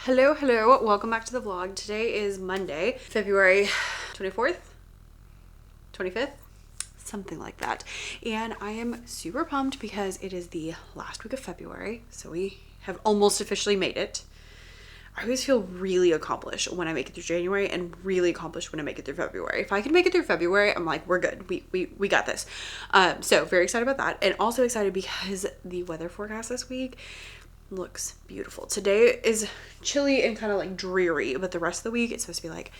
Hello, welcome back to the vlog. Today is Monday, February 24th, 25th, something like that. And I am super pumped because it is the last week of February, so we have almost officially made it. I always feel really accomplished when I make it through January and really accomplished when I make it through February. If I can make it through February, I'm like, we're good. We got this. So very excited about that. And also excited because the weather forecast this week looks beautiful. Today is chilly and kind of like dreary, but the rest of the week it's supposed to be like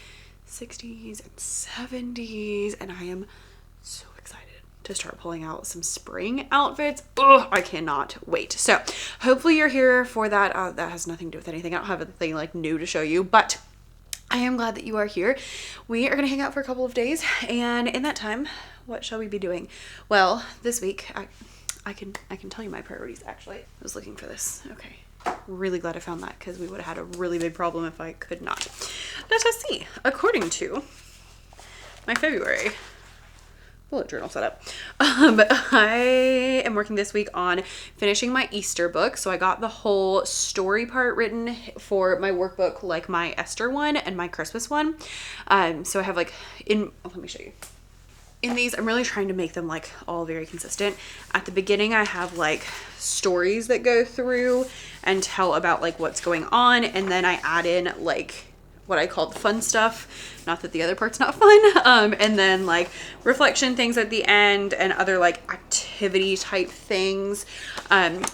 60s and 70s, and I am so excited to start pulling out some spring outfits. Oh, I cannot wait. So hopefully you're here for that. That has nothing to do with anything. I don't have anything like new to show you, but I am glad that you are here. We are going to hang out for a couple of days, and in that time, what shall we be doing? Well, this week I can tell you my priorities. Actually, I was looking for this. Okay, really glad I found that because we would have had a really big problem if I could not. Let us see. According to my February bullet journal setup, I am working this week on finishing my Easter book. So I got the whole story part written for my workbook, like my Esther one and my Christmas one. So I have like let me show you. In these, I'm really trying to make them like all very consistent. At the beginning, I have like stories that go through and tell about like what's going on. And then I add in like what I call the fun stuff. Not that the other part's not fun. And then like reflection things at the end and other like activity type things.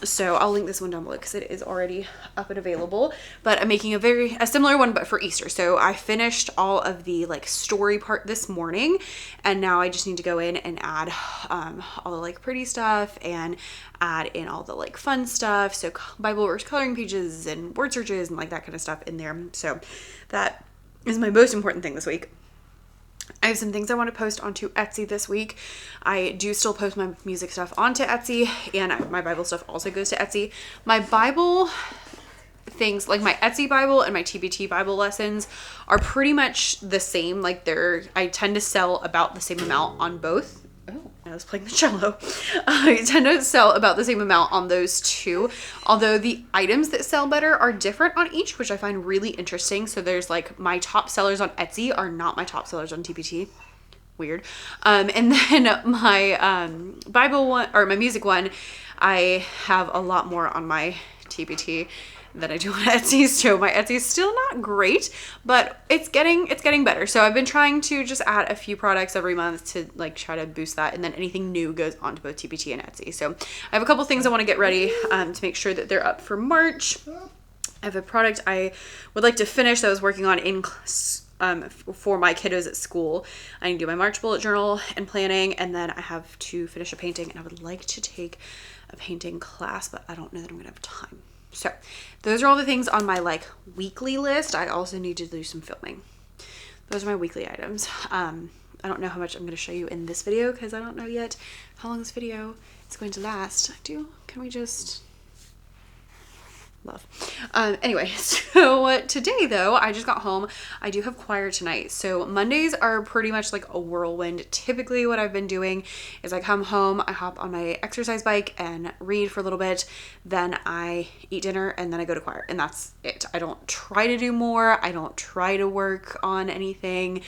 So I'll link this one down below because it is already up and available, but I'm making a similar one, but for Easter. So I finished all of the like story part this morning, and now I just need to go in and add all the like pretty stuff and add in all the like fun stuff. So Bible verse coloring pages and word searches and like that kind of stuff in there. So that is my most important thing this week. I have some things I want to post onto Etsy this week. I do still post my music stuff onto Etsy, and my Bible stuff also goes to Etsy. My Bible things, like my Etsy Bible and my TBT Bible lessons, are pretty much the same. Like I tend to sell about the same amount on both. Oh, I was playing the cello. I tend to sell about the same amount on those two, although the items that sell better are different on each, which I find really interesting. So there's like my top sellers on Etsy are not my top sellers on TBT. Weird. And then my Bible one, or my music one, I have a lot more on my TBT than I do on Etsy. So my Etsy is still not great, but it's getting better. So I've been trying to just add a few products every month to like try to boost that, and then anything new goes onto both TBT and Etsy. So I have a couple things I want to get ready to make sure that they're up for March. I have a product I would like to finish that I was working on in for my kiddos at school. I need to do my March bullet journal and planning, and then I have to finish a painting, and I would like to take a painting class, but I don't know that I'm gonna have time. So those are all the things on my like weekly list. I also need to do some filming. Those are my weekly items. I don't know how much I'm going to show you in this video because I don't know yet how long this video is going to last. Can we just love. Anyway, so today though, I just got home. I do have choir tonight. So Mondays are pretty much like a whirlwind. Typically what I've been doing is I come home, I hop on my exercise bike and read for a little bit. Then I eat dinner and then I go to choir, and that's it. I don't try to do more. I don't try to work on anything.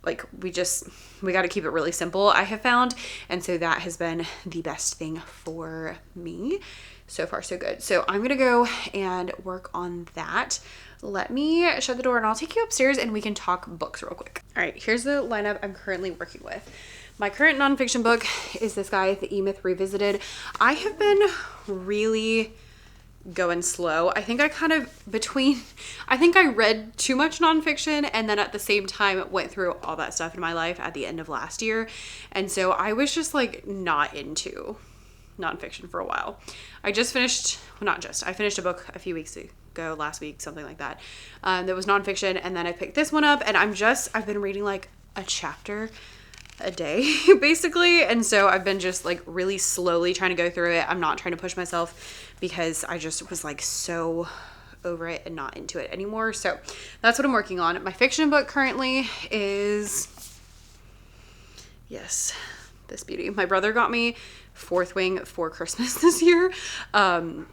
Like we got to keep it really simple, I have found. And so that has been the best thing for me. So far, so good. So I'm going to go and work on that. Let me shut the door and I'll take you upstairs and we can talk books real quick. All right, here's the lineup I'm currently working with. My current nonfiction book is this guy, The E-Myth Revisited. I have been really going slow. I think I read too much nonfiction, and then at the same time went through all that stuff in my life at the end of last year. And so I was just like not into nonfiction for a while. I finished a book a few weeks ago, last week, something like that. That was nonfiction, and then I picked this one up, and I've been reading like a chapter a day basically, and so I've been just like really slowly trying to go through it. I'm not trying to push myself because I just was like so over it and not into it anymore. So that's what I'm working on. My fiction book currently is, yes, this beauty. My brother got me Fourth Wing for Christmas this year, and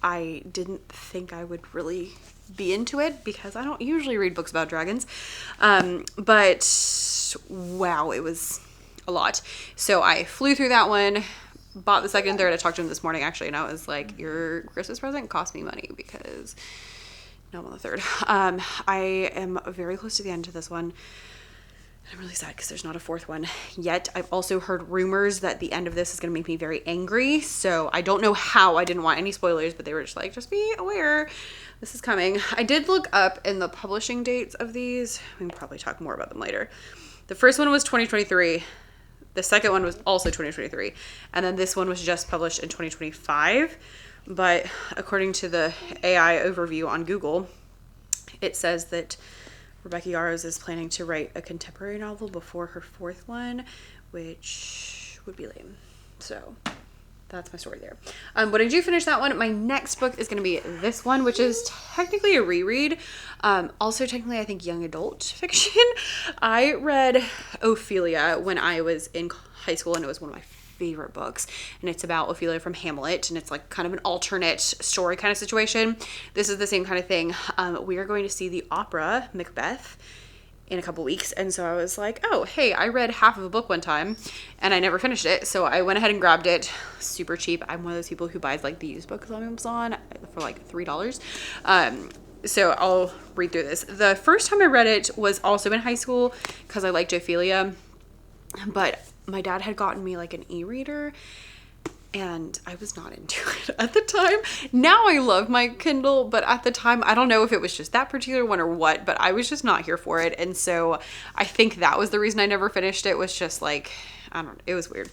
I didn't think I would really be into it because I don't usually read books about dragons. But wow, it was a lot. So I flew through that one, bought the second and third. I talked to him this morning actually, and I was like, your Christmas present cost me money because no, I'm on the third. I am very close to the end to this one. I'm really sad because there's not a fourth one yet. I've also heard rumors that the end of this is going to make me very angry. So I don't know how. I didn't want any spoilers, but they were just like, just be aware this is coming. I did look up in the publishing dates of these. We can probably talk more about them later. The first one was 2023. The second one was also 2023. And then this one was just published in 2025. But according to the AI overview on Google, it says that Rebecca Yarros is planning to write a contemporary novel before her fourth one, which would be lame. So that's my story there. When I do finish that one, my next book is going to be this one, which is technically a reread. Also technically, I think, young adult fiction. I read Ophelia when I was in high school, and it was one of my favorite books, and it's about Ophelia from Hamlet, and it's like kind of an alternate story kind of situation. This is the same kind of thing. We are going to see the opera Macbeth in a couple weeks, and so I was like, oh hey, I read half of a book one time and I never finished it, so I went ahead and grabbed it super cheap. I'm one of those people who buys like the used books on Amazon for like $3. So I'll read through this. The first time I read it was also in high school because I liked Ophelia, but my dad had gotten me like an e-reader and I was not into it at the time. Now I love my Kindle, but at the time, I don't know if it was just that particular one or what, but I was just not here for it. And so I think that was the reason I never finished it, was just like, I don't know, it was weird.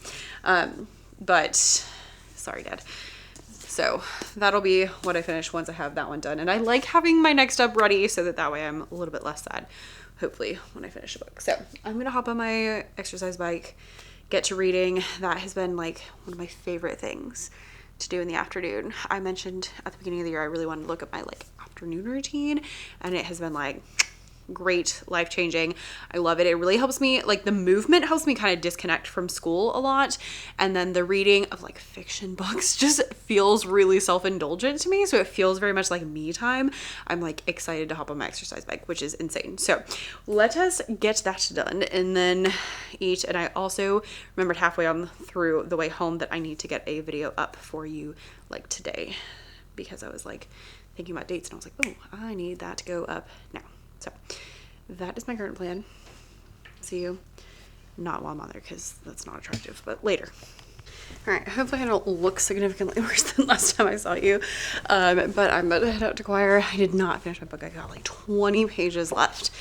But sorry, Dad. So that'll be what I finish once I have that one done. And I like having my next up ready so that way I'm a little bit less sad, hopefully, when I finish the book. So I'm going to hop on my exercise bike, get to reading. That has been like one of my favorite things to do in the afternoon. I mentioned at the beginning of the year I really wanted to look at my like afternoon routine, and it has been like great, life-changing. I love it. It really helps me, like the movement helps me kind of disconnect from school a lot, and then the reading of like fiction books just feels really self-indulgent to me, so it feels very much like me time. I'm like excited to hop on my exercise bike, which is insane. So let us get that done and then eat. And I also remembered halfway on through the way home that I need to get a video up for you like today, because I was like thinking about dates and I was like, oh, I need that to go up now. So that is my current plan. See you not while I'm on there because that's not attractive, but later. All right, hopefully I don't look significantly worse than last time I saw you. But I'm about to head out to choir. I did not finish my book. I got like 20 pages left.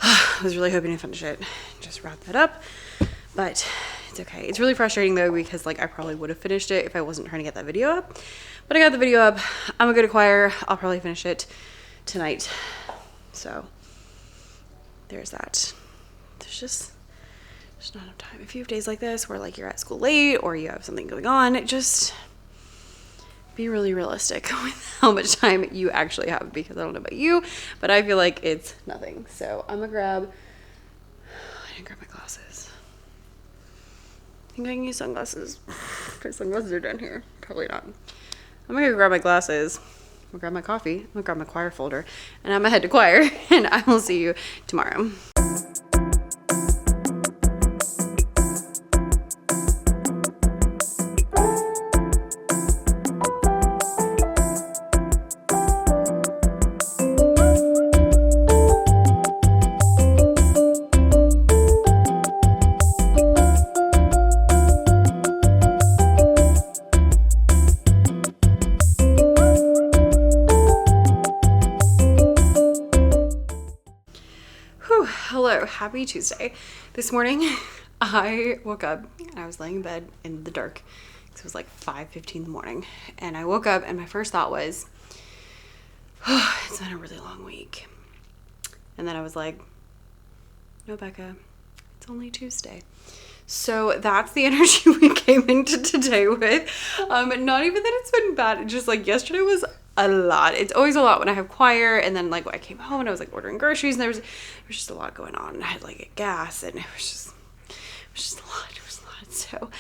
I was really hoping to finish it, just wrap that up, but it's okay. It's really frustrating though, because like I probably would have finished it if I wasn't trying to get that video up, but I got the video up. I'm gonna go to choir. I'll probably finish it tonight. So there's that. There's not enough time. If you have days like this where like you're at school late or you have something going on, just be really realistic with how much time you actually have, because I don't know about you, but I feel like it's nothing. So I'm gonna I didn't grab my glasses. I think I can use sunglasses. My sunglasses are down here. Probably not. I'm gonna go grab my glasses. I'm gonna grab my coffee, I'm gonna grab my choir folder, and I'm gonna head to choir, and I will see you tomorrow. Hello, happy Tuesday. This morning I woke up and I was laying in bed in the dark because it was like 5:15 in the morning, and I woke up and my first thought was, oh, it's been a really long week. And then I was like, no, Becca, it's only Tuesday. So that's the energy we came into today with. Not even that it's been bad, it's just like yesterday was a lot. It's always a lot when I have choir, and then like when I came home and I was like ordering groceries, and there was just a lot going on. I had like get gas, and it was just a lot. It was a lot. So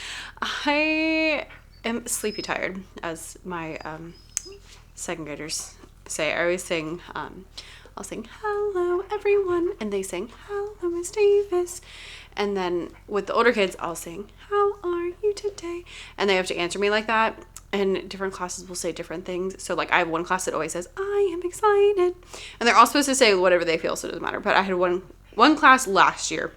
I am sleepy tired, as my second graders say. I always sing, I'll sing, hello everyone, and they sing, hello Miss Davis. And then with the older kids, I'll sing, how are you today? And they have to answer me like that. And different classes will say different things. So like I have one class that always says, I am excited. And they're all supposed to say whatever they feel, so it doesn't matter. But I had one class last year,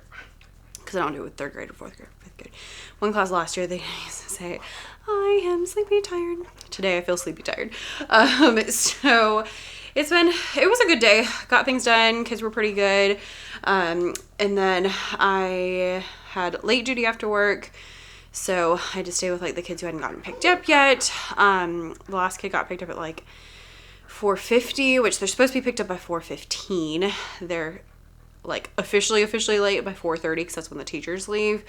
because I don't do it with third grade or fourth grade, fifth grade. One class last year, they used to say, I am sleepy tired. Today I feel sleepy tired. So it was a good day. Got things done. Kids were pretty good. And then I had late duty after work. So I had to stay with like the kids who hadn't gotten picked up yet. The last kid got picked up at like 4:50, which they're supposed to be picked up by 4:15. They're like officially late by 4:30 because that's when the teachers leave.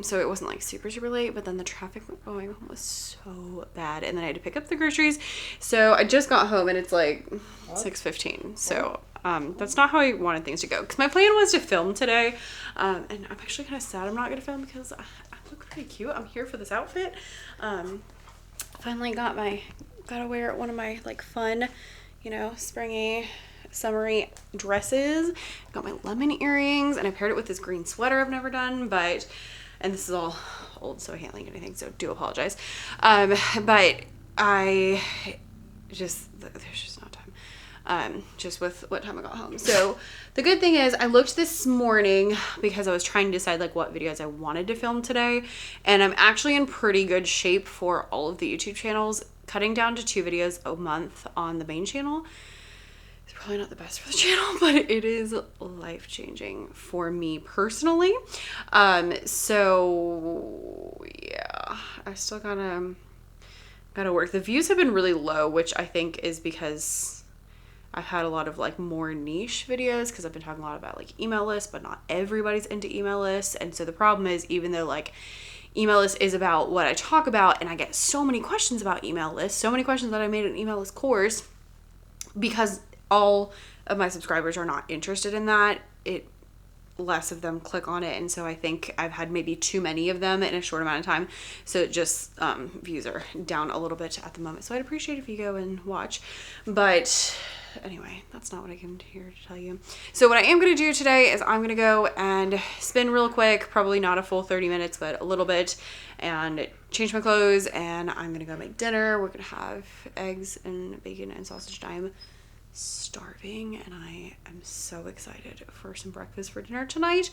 So it wasn't like super late, but then the traffic going home was so bad, and then I had to pick up the groceries. So I just got home and it's like 6:15. So that's not how I wanted things to go, because my plan was to film today, and I'm actually kind of sad I'm not gonna film because I look pretty cute. I'm here for this outfit. Finally gotta wear one of my like fun, springy summery dresses. Got my lemon earrings, and I paired it with this green sweater I've never done, and this is all old, so I can't link anything, so do apologize. But there's just not time, just with what time I got home. So the good thing is I looked this morning because I was trying to decide like what videos I wanted to film today, and I'm actually in pretty good shape for all of the YouTube channels. Cutting down to 2 videos a month on the main channel, probably not the best for the channel, but it is life-changing for me personally. So yeah, I still gotta work. The views have been really low, which I think is because I've had a lot of like more niche videos, because I've been talking a lot about like email lists, but not everybody's into email lists. And so the problem is, even though like email list is about what I talk about, and I get so many questions about email lists, so many questions that I made an email list course, because all of my subscribers are not interested in that, less of them click on it. And so I think I've had maybe too many of them in a short amount of time. So it just, views are down a little bit at the moment. So I'd appreciate if you go and watch. But anyway, that's not what I came here to tell you. So what I am going to do today is I'm going to go and spin real quick, probably not a full 30 minutes, but a little bit, and change my clothes, and I'm going to go make dinner. We're going to have eggs and bacon and sausage. I'm starving, and I am so excited for some breakfast for dinner tonight.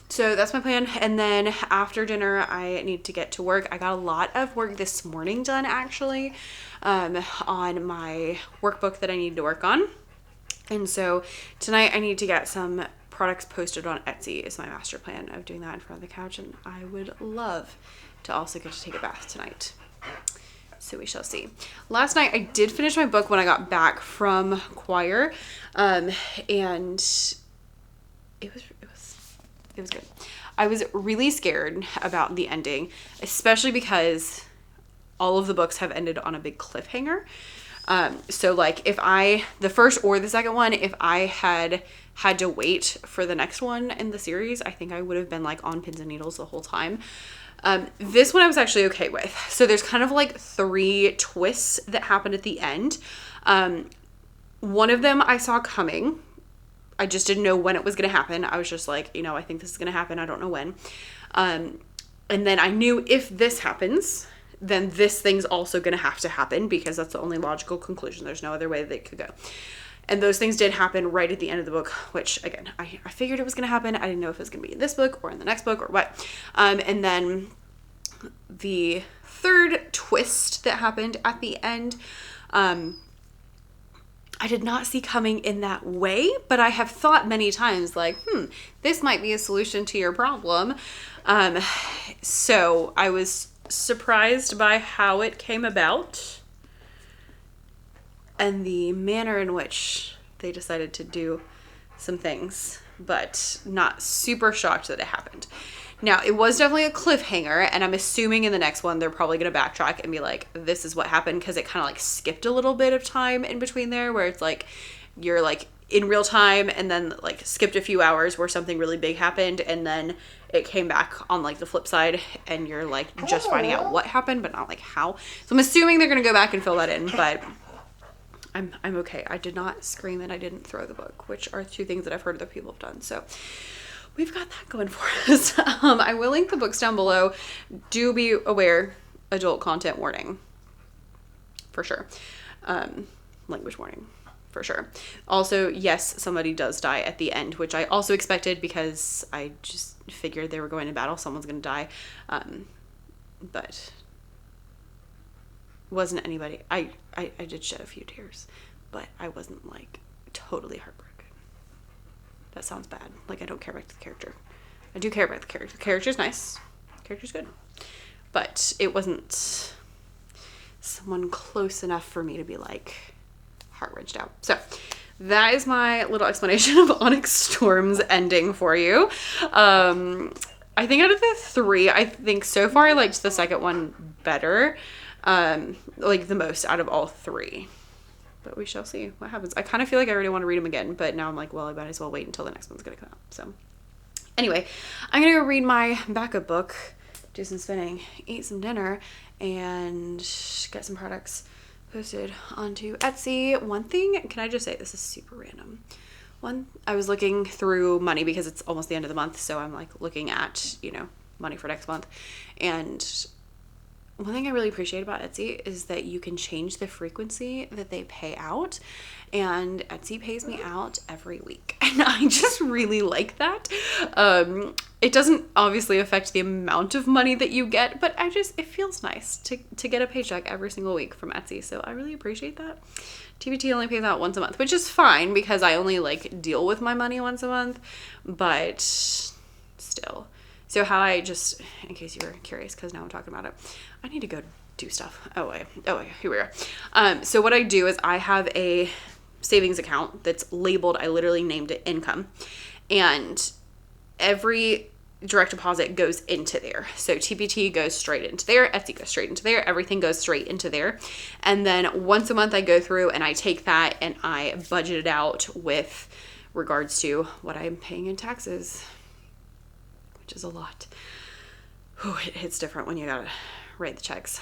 So that's my plan. And then after dinner, I need to get to work. I got a lot of work this morning done, actually, on my workbook that I needed to work on. And so tonight I need to get some products posted on Etsy is my master plan of doing that in front of the couch. And I would love to also get to take a bath tonight. So we shall see. Last night I did finish my book when I got back from choir, and it was good. I was really scared about the ending, especially because all of the books have ended on a big cliffhanger. So like the first or the second one, if I had to wait for the next one in the series, I think I would have been like on pins and needles the whole time. This one I was actually okay with. So there's kind of like 3 twists that happened at the end. One of them I saw coming. I just didn't know when it was going to happen. I was just like, I think this is going to happen. I don't know when. And then I knew if this happens, then this thing's also going to have to happen, because that's the only logical conclusion. There's no other way that it could go. And those things did happen right at the end of the book, which again, I figured it was going to happen. I didn't know if it was going to be in this book or in the next book or what. And then the third twist that happened at the end, I did not see coming in that way, but I have thought many times like, this might be a solution to your problem. So I was surprised by how it came about and the manner in which they decided to do some things, but not super shocked that it happened. Now, it was definitely a cliffhanger, and I'm assuming in the next one they're probably going to backtrack and be like, this is what happened, because it kind of like skipped a little bit of time in between there, where it's like you're like in real time and then like skipped a few hours where something really big happened, and then it came back on like the flip side and you're like just finding out what happened but not like how. So I'm assuming they're going to go back and fill that in, but I'm okay. I did not scream and I didn't throw the book, which are two things that I've heard other people have done. So we've got that going for us. I will link the books down below. Do be aware, adult content warning, for sure. Language warning, for sure. Also, yes, somebody does die at the end, which I also expected because I just figured they were going to battle. Someone's going to die. But wasn't anybody. I did shed a few tears, but I wasn't like totally heartbroken. That sounds bad. Like I don't care about the character. I do care about the character. The character's nice. The character's good. But it wasn't someone close enough for me to be like heart-wrenched out. So that is my little explanation of Onyx Storm's ending for you. I think out of the three, I think so far I liked the second one better. Like the most out of all three. But we shall see what happens. I kind of feel like I already want to read them again, but now I'm like, well, I might as well wait until the next one's going to come out. So anyway, I'm going to go read my backup book, do some spinning, eat some dinner, and get some products posted onto Etsy. One thing, can I just say, this is super random. I was looking through money because it's almost the end of the month. So I'm like looking at, money for next month. And one thing I really appreciate about Etsy is that you can change the frequency that they pay out, and Etsy pays me out every week. And I just really like that. It doesn't obviously affect the amount of money that you get, but it feels nice to get a paycheck every single week from Etsy. So I really appreciate that. TBT only pays out once a month, which is fine because I only like deal with my money once a month, but still. So how I just, in case you were curious, because now I'm talking about it, I need to go do stuff. Oh wait, here we are. So what I do is I have a savings account that's labeled, I literally named it income, and every direct deposit goes into there. So TPT goes straight into there, Etsy goes straight into there, everything goes straight into there. And then once a month I go through and I take that and I budget it out with regards to what I'm paying in taxes, which is a lot. Ooh, it hits different when you gotta write the checks.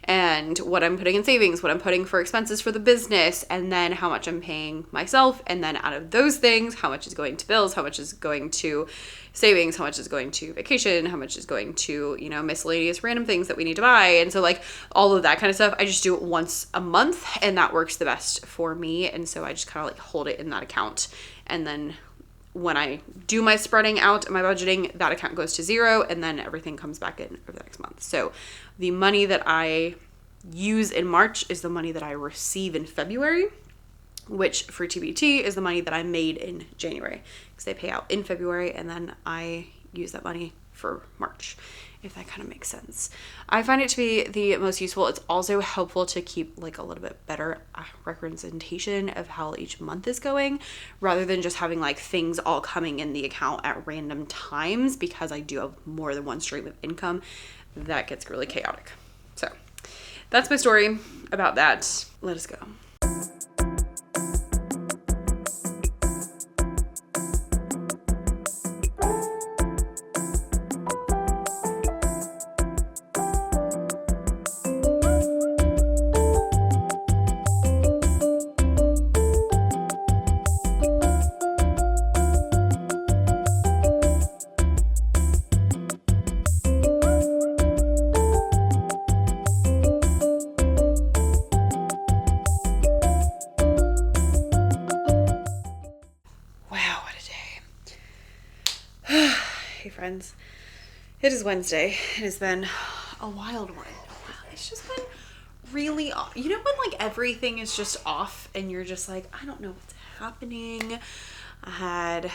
And what I'm putting in savings, what I'm putting for expenses for the business, and then how much I'm paying myself. And then out of those things, how much is going to bills, how much is going to savings, how much is going to vacation, how much is going to, miscellaneous random things that we need to buy. And so like all of that kind of stuff, I just do it once a month and that works the best for me. And so I just kind of like hold it in that account. And then when I do my spreading out and my budgeting, that account goes to zero and then everything comes back in over the next month. So the money that I use in March is the money that I receive in February, which for TBT is the money that I made in January because they pay out in February and then I use that money for March, if that kind of makes sense. I find it to be the most useful. It's also helpful to keep like a little bit better representation of how each month is going rather than just having like things all coming in the account at random times, because I do have more than one stream of income. That gets really chaotic. So that's my story about that. Let us go. Hey friends, it is Wednesday. It has been a wild one. It's just been really off. When like everything is just off and you're just like, I don't know what's happening. I had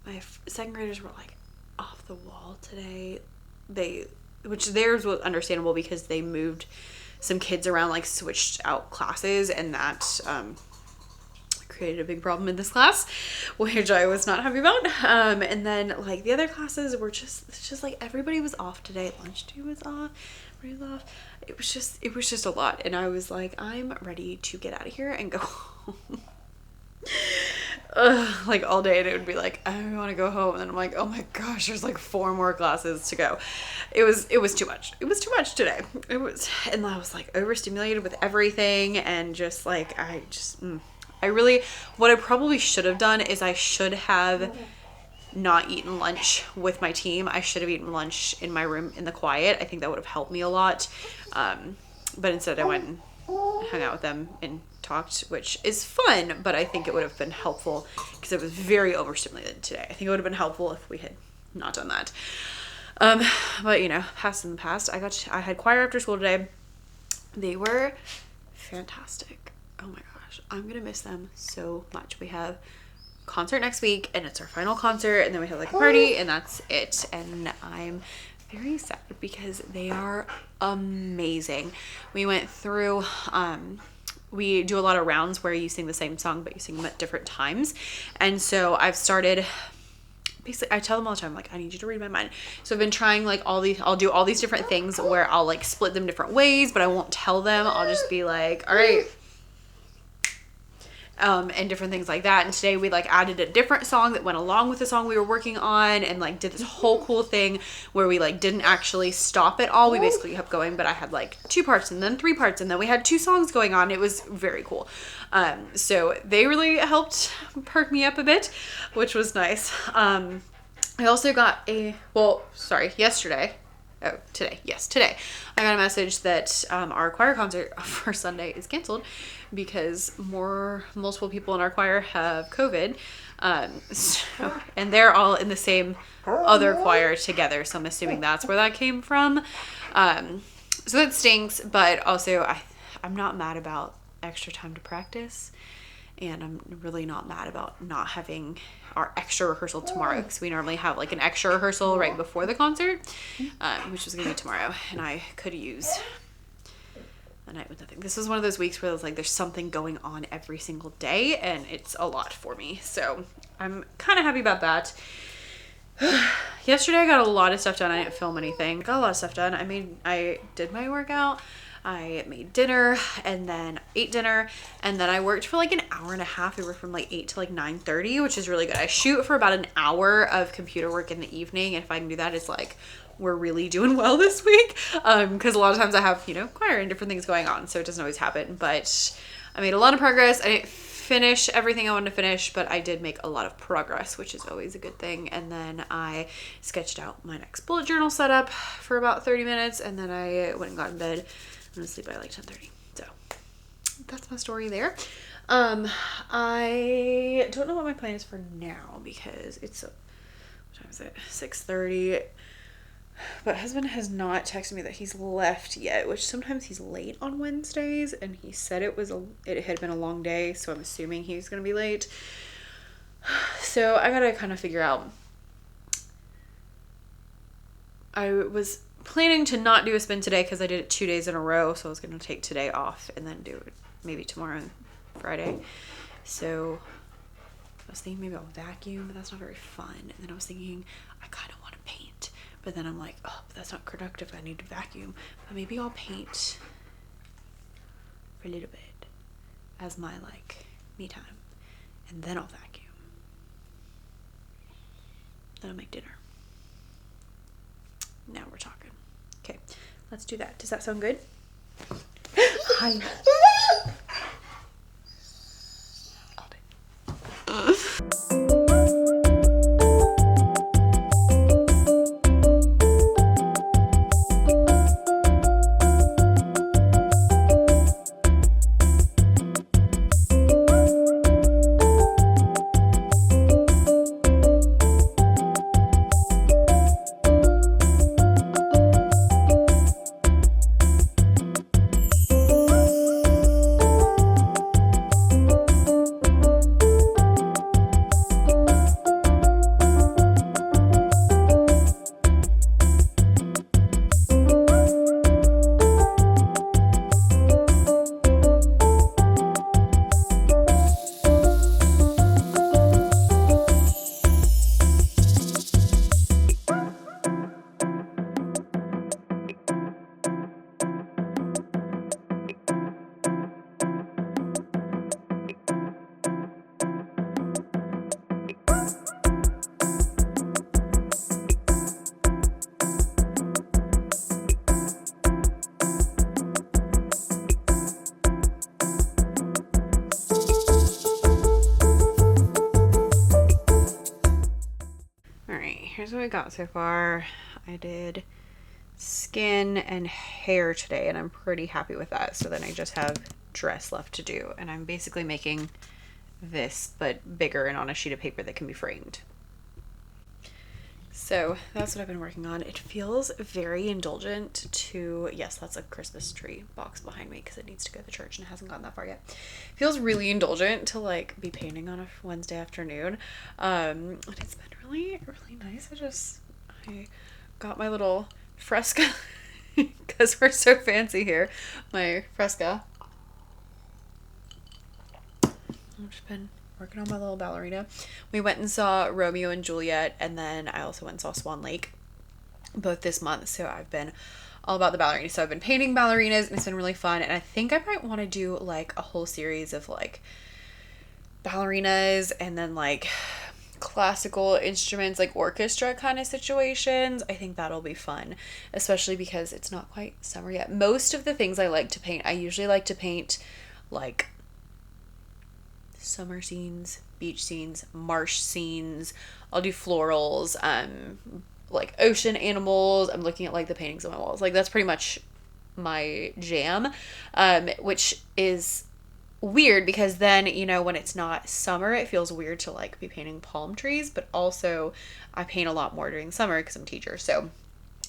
my second graders were like off the wall today. Which theirs was understandable because they moved some kids around, like switched out classes, and that created a big problem in this class, which I was not happy about. And then like the other classes were just like everybody was off today. Lunch day was off, everybody was off. It was just a lot, and I was like, I'm ready to get out of here and go home. like all day, and it would be like, I want to go home, and then I'm like, oh my gosh, there's like 4 more classes to go. It was too much. It was too much today. And I was like overstimulated with everything, and just like what I probably should have done is I should have not eaten lunch with my team. I should have eaten lunch in my room in the quiet. I think that would have helped me a lot. But instead I went and hung out with them and talked, which is fun, but I think it would have been helpful because I was very overstimulated today. I think it would have been helpful if we had not done that. But you know, past in the past. I had choir after school today. They were fantastic. Oh my gosh, I'm gonna miss them so much. We have concert next week, and it's our final concert, and then we have like a party, and that's it. And I'm very sad because they are amazing. We went through we do a lot of rounds where you sing the same song but you sing them at different times, and so I've started, basically I tell them all the time, like, I need you to read my mind. So I've been trying like I'll do all these different things where I'll like split them different ways, but I won't tell them. I'll just be like, all right, and different things like that. And today we like added a different song that went along with the song we were working on, and like did this whole cool thing where we like didn't actually stop at all. We basically kept going, but I had like 2 parts and then 3 parts, and then we had 2 songs going on. It was very cool. So they really helped perk me up a bit, which was nice. I also got today I got a message that our choir concert for Sunday is canceled because multiple people in our choir have COVID, and they're all in the same other choir together, so I'm assuming that's where that came from. So that stinks, but also I'm not mad about extra time to practice, and I'm really not mad about not having our extra rehearsal tomorrow, because we normally have like an extra rehearsal right before the concert, which is gonna be tomorrow, and I could use a night with nothing. This is one of those weeks where it's like there's something going on every single day, and it's a lot for me, so I'm kind of happy about that. Yesterday I got a lot of stuff done. I didn't film anything. Got a lot of stuff done. I did my workout. I made dinner, and then ate dinner, and then I worked for like an hour and a half. We worked from like 8 to like 9:30, which is really good. I shoot for about an hour of computer work in the evening, and if I can do that, it's like we're really doing well this week, because a lot of times I have, you know, choir and different things going on, so it doesn't always happen. But I made a lot of progress. I didn't finish everything I wanted to finish, but I did make a lot of progress, which is always a good thing. And then I sketched out my next bullet journal setup for about 30 minutes, and then I went and got in bed. I'm gonna sleep by like 10:30. So that's my story there. I don't know what my plan is for now, because it's what time is it? 6:30. But husband has not texted me that he's left yet, which sometimes he's late on Wednesdays, and he said it had been a long day, so I'm assuming he's gonna be late. So I gotta kind of figure out. I was planning to not do a spin today because I did it 2 days in a row, so I was going to take today off and then do it maybe tomorrow and Friday. So I was thinking maybe I'll vacuum, but that's not very fun. And then I was thinking I kind of want to paint, but then I'm like, oh, but that's not productive. I need to vacuum. But maybe I'll paint for a little bit as my like me time, and then I'll vacuum. Then I'll make dinner. Now we're talking. Okay, let's do that. Does that sound good? Hi. All day. here's what we got so far. I did skin and hair today, and I'm pretty happy with that. So then I just have dress left to do, and I'm basically making this but bigger and on a sheet of paper that can be framed. So that's what I've been working on. It feels very indulgent to, yes, that's a Christmas tree box behind me because it needs to go to church and it hasn't gotten that far yet. It feels really indulgent to like be painting on a Wednesday afternoon. And it's been really, really nice. I got my little fresca because we're so fancy here. My fresca. I've just been working on my little ballerina. We went and saw Romeo and Juliet, and then I also went and saw Swan Lake both this month. So I've been all about the ballerina. So I've been painting ballerinas, and it's been really fun. And I think I might want to do like a whole series of like ballerinas and then like classical instruments, like orchestra kind of situations. I think that'll be fun, especially because it's not quite summer yet. Most of the things I like to paint, I usually like to paint like summer scenes, beach scenes, marsh scenes. I'll do florals, like ocean animals. I'm looking at like the paintings on my walls. Like that's pretty much my jam, which is weird because then, you know, when it's not summer, it feels weird to like be painting palm trees, but also I paint a lot more during summer because I'm a teacher. So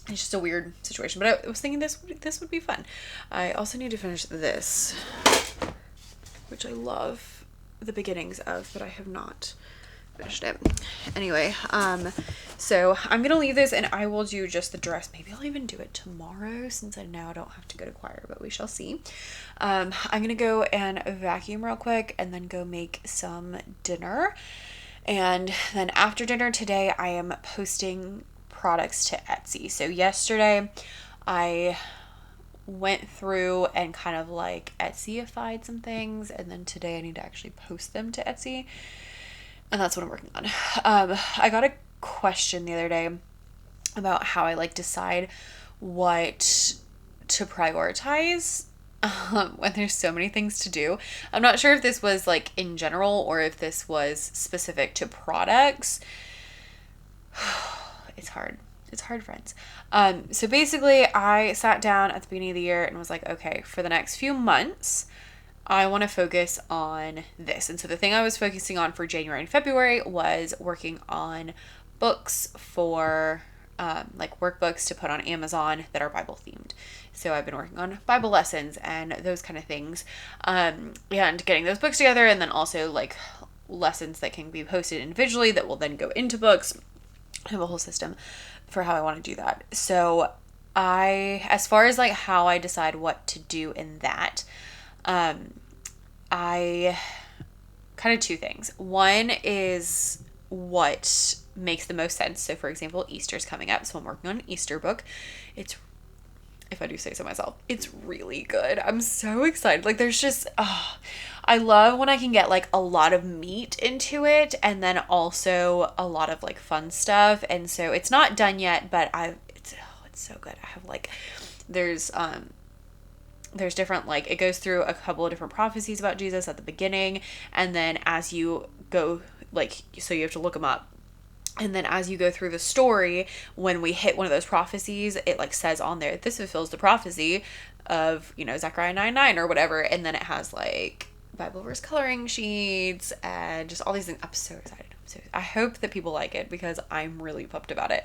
it's just a weird situation, but I was thinking this would be fun. I also need to finish this, which I love the beginnings of, but I have not finished it. Anyway, so I'm gonna leave this and I will do just the dress. Maybe I'll even do it tomorrow since I now don't have to go to choir, but we shall see. I'm gonna go and vacuum real quick and then go make some dinner. And then after dinner today, I am posting products to Etsy. So yesterday I went through and kind of like Etsy-ified some things, and then today I need to actually post them to Etsy, and that's what I'm working on. I got a question the other day about how I like decide what to prioritize when there's so many things to do. I'm not sure if this was like in general or if this was specific to products. It's hard. It's hard, friends. So basically I sat down at the beginning of the year and was like, okay, for the next few months, I want to focus on this. And so the thing I was focusing on for January and February was working on books for like workbooks to put on Amazon that are Bible themed. So I've been working on Bible lessons and those kind of things, and getting those books together, and then also like lessons that can be posted individually that will then go into books. I have a whole system for how I want to do that. So as far as like how I decide what to do in that, I kind of two things. One is what makes the most sense. So for example, Easter's coming up, so I'm working on an Easter book. It's, if I do say so myself, it's really good. I'm so excited. Like there's just, I love when I can get like a lot of meat into it and then also a lot of like fun stuff. And so it's not done yet, but it's so good. I have like, there's different, like it goes through a couple of different prophecies about Jesus at the beginning. And then as you go, like, so you have to look them up. And then as you go through the story, when we hit one of those prophecies, it like says on there, this fulfills the prophecy of, you know, Zechariah 9:9 or whatever. And then it has like Bible verse coloring sheets and just all these things. I'm so excited. I hope that people like it because I'm really pumped about it.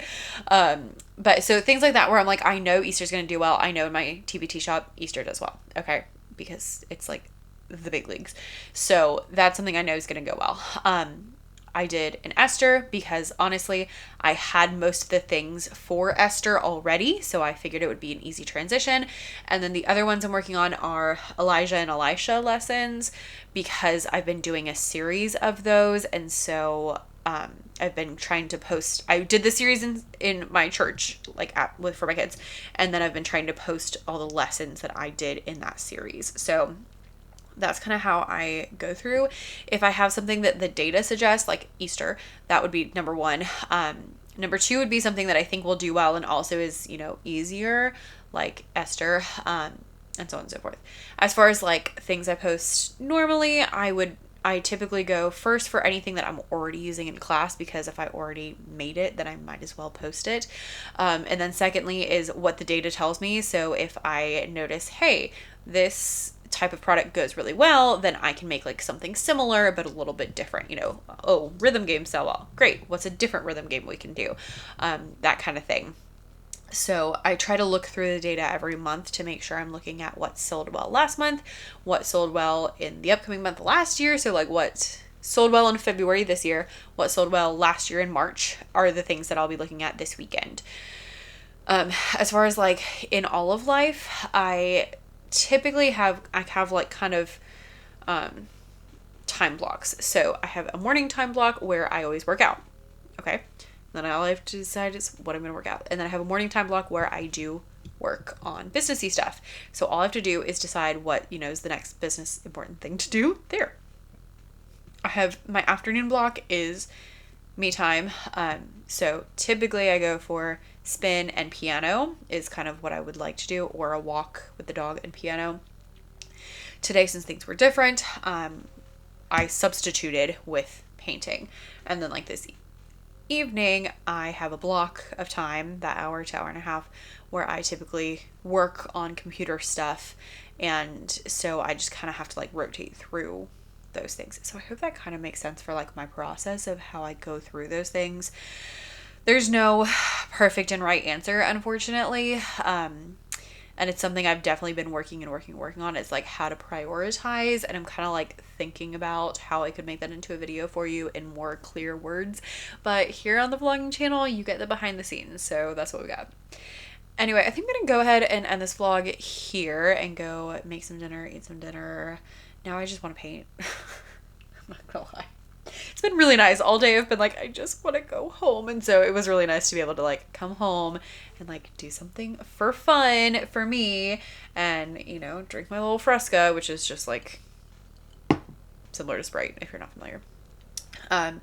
But so things like that where I'm like, I know Easter's going to do well. I know in my TBT shop, Easter does well. Okay. Because it's like the big leagues. So that's something I know is going to go well. I did an Esther because honestly, I had most of the things for Esther already. So I figured it would be an easy transition. And then the other ones I'm working on are Elijah and Elisha lessons because I've been doing a series of those. And so I've been trying to post, I did the series in my church, like for my kids. And then I've been trying to post all the lessons that I did in that series. So that's kind of how I go through. If I have something that the data suggests, like Easter, that would be number one. Number two would be something that I think will do well and also is, you know, easier, like Esther, and so on and so forth. As far as like things I post normally, I would I typically go first for anything that I'm already using in class, because if I already made it, then I might as well post it. And then secondly is what the data tells me. So if I notice, hey, this type of product goes really well, then I can make like something similar but a little bit different. Oh, rhythm games sell well, great, what's a different rhythm game we can do? That kind of thing. So I try to look through the data every month to make sure I'm looking at what sold well last month, what sold well in the upcoming month last year. So like what sold well in February this year, what sold well last year in March are the things that I'll be looking at this weekend. As far as like in all of life, I typically have like kind of time blocks. So I have a morning time block where I always work out. Okay. Then all I have to decide is what I'm going to work out. And then I have a morning time block where I do work on businessy stuff. So all I have to do is decide what, is the next business important thing to do there. I have my afternoon block is me time. So typically I go for spin and piano is kind of what I would like to do, or a walk with the dog and piano. Today, since things were different, I substituted with painting. And then like this evening, I have a block of time, that hour to hour and a half, where I typically work on computer stuff. And so I just kind of have to like rotate through those things. So I hope that kind of makes sense for like my process of how I go through those things. There's no perfect and right answer, unfortunately. And it's something I've definitely been working on. It's like how to prioritize. And I'm kind of like thinking about how I could make that into a video for you in more clear words. But here on the vlogging channel, you get the behind the scenes. So that's what we got. Anyway, I think I'm going to go ahead and end this vlog here and go make some dinner, eat some dinner. Now I just want to paint. I'm not going to lie. It's been really nice. All day I've been like, I just want to go home. And so it was really nice to be able to like come home and like do something for fun for me and, drink my little Fresca, which is just like similar to Sprite if you're not familiar. And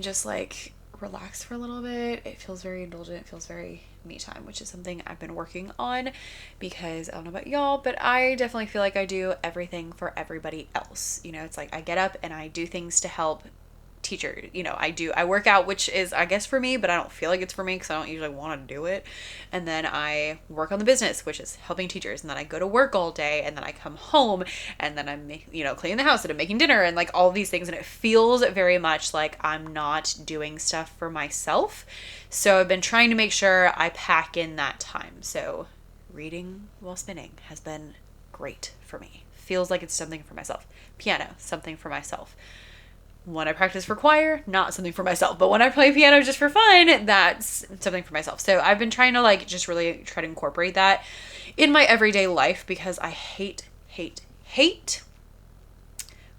just like relax for a little bit. It feels very indulgent. It feels very me time, which is something I've been working on, because I don't know about y'all, but I definitely feel like I do everything for everybody else. It's like I get up and I do things to help teacher. I work out, which is I guess for me, but I don't feel like it's for me because I don't usually want to do it. And then I work on the business, which is helping teachers. And then I go to work all day, and then I come home, and then I'm cleaning the house and I'm making dinner and like all these things. And it feels very much like I'm not doing stuff for myself. So I've been trying to make sure I pack in that time. So reading while spinning has been great for me. Feels like it's something for myself. Piano, something for myself. When I practice for choir, not something for myself. But when I play piano just for fun, that's something for myself. So I've been trying to like just really try to incorporate that in my everyday life, because I hate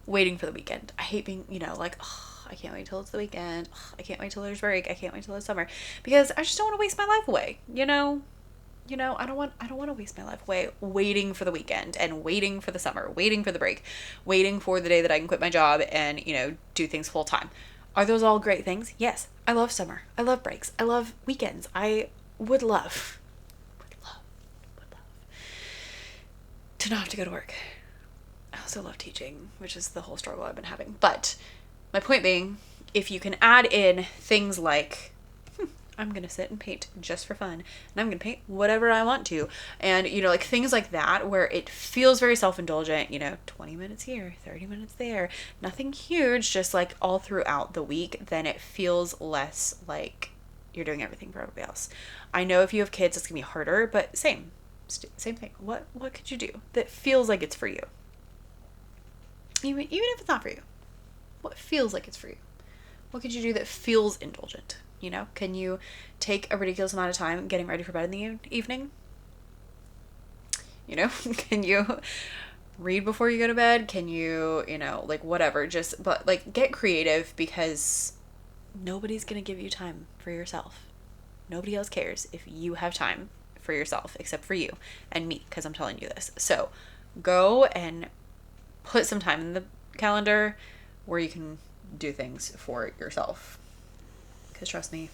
waiting for the weekend. I hate being, like, oh, I can't wait till it's the weekend. Oh, I can't wait till there's break. I can't wait till it's summer, because I just don't want to waste my life away. I don't want to waste my life away waiting for the weekend and waiting for the summer, waiting for the break, waiting for the day that I can quit my job and, do things full time. Are those all great things? Yes. I love summer. I love breaks. I love weekends. I would love to not have to go to work. I also love teaching, which is the whole struggle I've been having. But my point being, if you can add in things like, I'm going to sit and paint just for fun, and I'm going to paint whatever I want to. And, like things like that where it feels very self-indulgent, 20 minutes here, 30 minutes there, nothing huge, just like all throughout the week, then it feels less like you're doing everything for everybody else. I know if you have kids, it's going to be harder, but same thing. What could you do that feels like it's for you? Even if it's not for you, what feels like it's for you? What could you do that feels indulgent? Can you take a ridiculous amount of time getting ready for bed in the evening? Can you read before you go to bed? Can you, like whatever, but like get creative, because nobody's going to give you time for yourself. Nobody else cares if you have time for yourself except for you and me, because I'm telling you this. So go and put some time in the calendar where you can do things for yourself. Because trust me,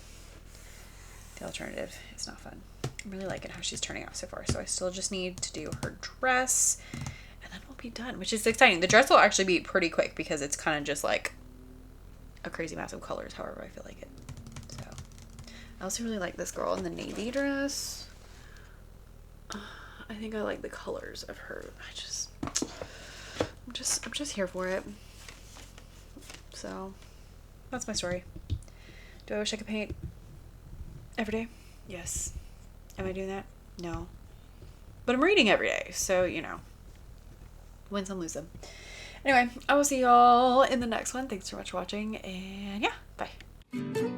the alternative is not fun. I'm really liking how she's turning out so far. So I still just need to do her dress, and then we'll be done, which is exciting. The dress will actually be pretty quick because it's kind of just like a crazy mass of colors, however I feel like it. So I also really like this girl in the navy dress. I think I like the colors of her. I'm just here for it. So that's my story. Do I wish I could paint every day? Yes. Am I doing that? No. But I'm reading every day, so you know, win some, lose some. Anyway, I will see y'all in the next one. Thanks so much for watching, and yeah, bye.